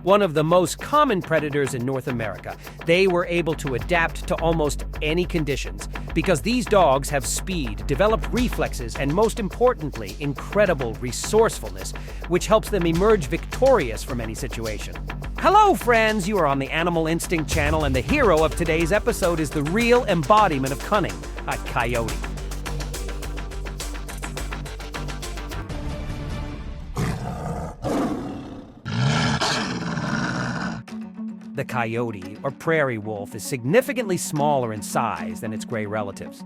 one of the most common predators in North America. They were able to adapt to almost any conditions because these dogs have speed, developed reflexes, and most importantly, incredible resourcefulness, which helps them emerge victorious from any situation. Hello, friends! You are on the Animal Instinct channel, and the hero of today's episode is the real embodiment of cunning, a coyote. The coyote, or prairie wolf, is significantly smaller in size than its gray relatives.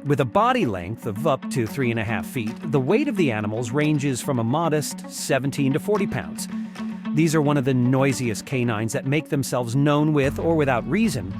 With a body length of up to 3.5 feet, the weight of the animals ranges from a modest 17 to 40 pounds. These are one of the noisiest canines that make themselves known with or without reason,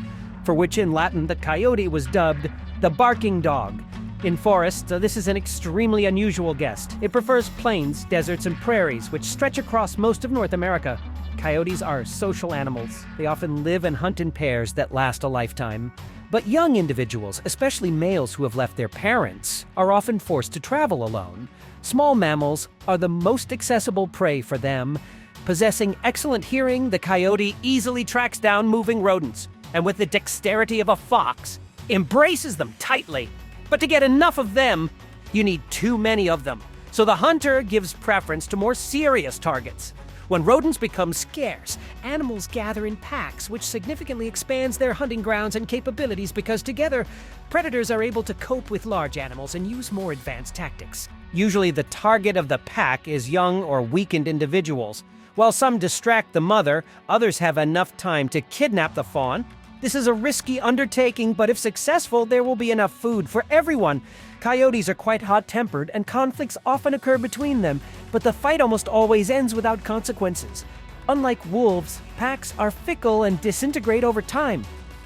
for which in Latin the coyote was dubbed the barking dog. In forests, this is an extremely unusual guest. It prefers plains, deserts, and prairies, which stretch across most of North America. Coyotes are social animals. They often live and hunt in pairs that last a lifetime. But young individuals, especially males who have left their parents, are often forced to travel alone. Small mammals are the most accessible prey for them. Possessing excellent hearing, the coyote easily tracks down moving rodents, and with the dexterity of a fox, embraces them tightly. But to get enough of them, you need too many of them. So the hunter gives preference to more serious targets. When rodents become scarce, animals gather in packs, which significantly expands their hunting grounds and capabilities because together, predators are able to cope with large animals and use more advanced tactics. Usually the target of the pack is young or weakened individuals. While some distract the mother, others have enough time to kidnap the fawn. This is a risky undertaking, but if successful, there will be enough food for everyone. Coyotes are quite hot-tempered, and conflicts often occur between them, but the fight almost always ends without consequences. Unlike wolves, packs are fickle and disintegrate over time.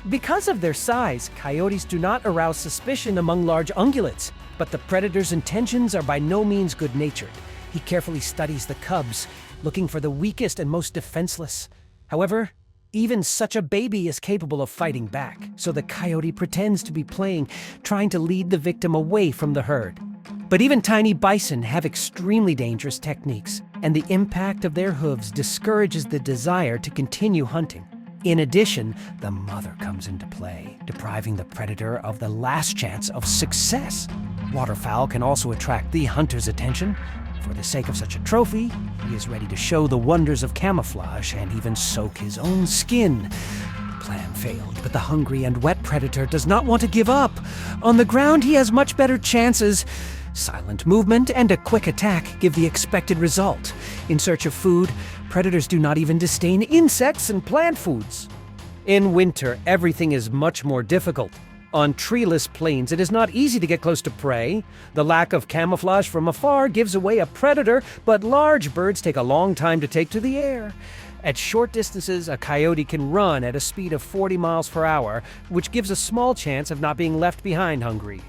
Because of their size, coyotes do not arouse suspicion among large ungulates, but the predator's intentions are by no means good-natured. He carefully studies the cubs, looking for the weakest and most defenseless. However, even such a baby is capable of fighting back, so the coyote pretends to be playing, trying to lead the victim away from the herd. But even tiny bison have extremely dangerous techniques, and the impact of their hooves discourages the desire to continue hunting. In addition, the mother comes into play, depriving the predator of the last chance of success. Waterfowl can also attract the hunter's attention. For the sake of such a trophy, he is ready to show the wonders of camouflage and even soak his own skin. Plan failed, but the hungry and wet predator does not want to give up. On the ground, he has much better chances. Silent movement and a quick attack give the expected result. In search of food, predators do not even disdain insects and plant foods. In winter, everything is much more difficult. On treeless plains, it is not easy to get close to prey. The lack of camouflage from afar gives away a predator, but large birds take a long time to take to the air. At short distances, a coyote can run at a speed of 40 miles per hour, which gives a small chance of not being left behind hungry.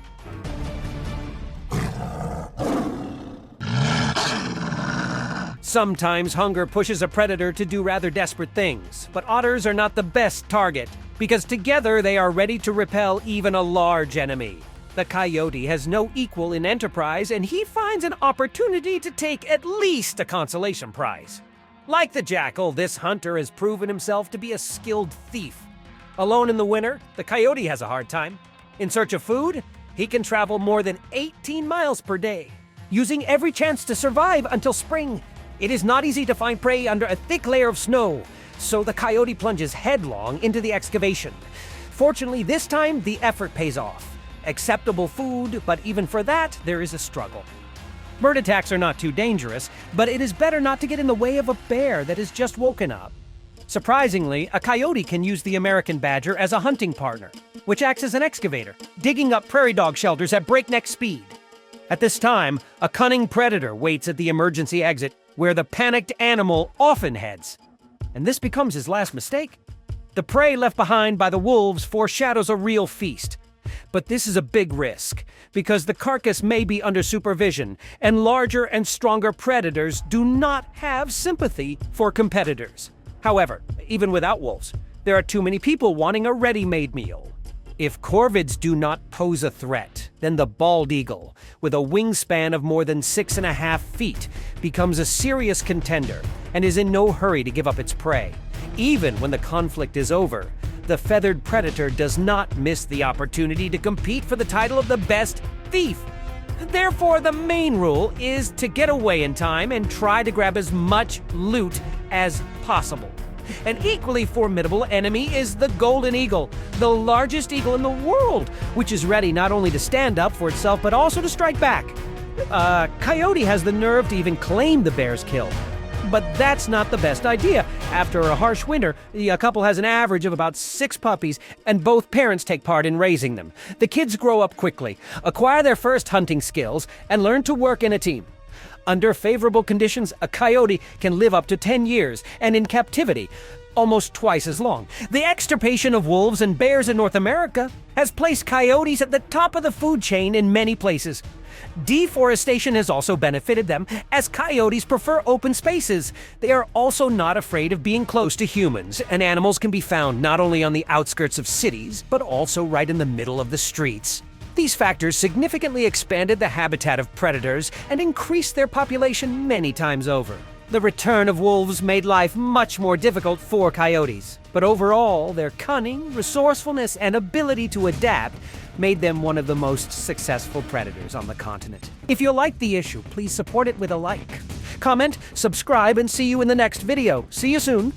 Sometimes hunger pushes a predator to do rather desperate things, but otters are not the best target, because together they are ready to repel even a large enemy. The coyote has no equal in enterprise, and he finds an opportunity to take at least a consolation prize. Like the jackal, this hunter has proven himself to be a skilled thief. Alone in the winter, the coyote has a hard time. In search of food, he can travel more than 18 miles per day, using every chance to survive until spring. It is not easy to find prey under a thick layer of snow, so the coyote plunges headlong into the excavation. Fortunately, this time, the effort pays off. Acceptable food, but even for that, there is a struggle. Bird attacks are not too dangerous, but it is better not to get in the way of a bear that has just woken up. Surprisingly, a coyote can use the American badger as a hunting partner, which acts as an excavator, digging up prairie dog shelters at breakneck speed. At this time, a cunning predator waits at the emergency exit, where the panicked animal often heads. And this becomes his last mistake. The prey left behind by the wolves foreshadows a real feast. But this is a big risk, because the carcass may be under supervision, and larger and stronger predators do not have sympathy for competitors. However, even without wolves, there are too many people wanting a ready-made meal. If corvids do not pose a threat, then the bald eagle, with a wingspan of more than 6.5 feet, becomes a serious contender and is in no hurry to give up its prey. Even when the conflict is over, the feathered predator does not miss the opportunity to compete for the title of the best thief. Therefore, the main rule is to get away in time and try to grab as much loot as possible. An equally formidable enemy is the golden eagle, the largest eagle in the world, which is ready not only to stand up for itself but also to strike back. Coyote has the nerve to even claim the bear's kill. But that's not the best idea. After a harsh winter, a couple has an average of about 6 puppies, and both parents take part in raising them. The kids grow up quickly, acquire their first hunting skills, and learn to work in a team. Under favorable conditions, a coyote can live up to 10 years, and in captivity, almost twice as long. The extirpation of wolves and bears in North America has placed coyotes at the top of the food chain in many places. Deforestation has also benefited them, as coyotes prefer open spaces. They are also not afraid of being close to humans, and animals can be found not only on the outskirts of cities, but also right in the middle of the streets. These factors significantly expanded the habitat of predators and increased their population many times over. The return of wolves made life much more difficult for coyotes, but overall, their cunning, resourcefulness, and ability to adapt made them one of the most successful predators on the continent. If you like the issue, please support it with a like. Comment, subscribe, and see you in the next video. See you soon.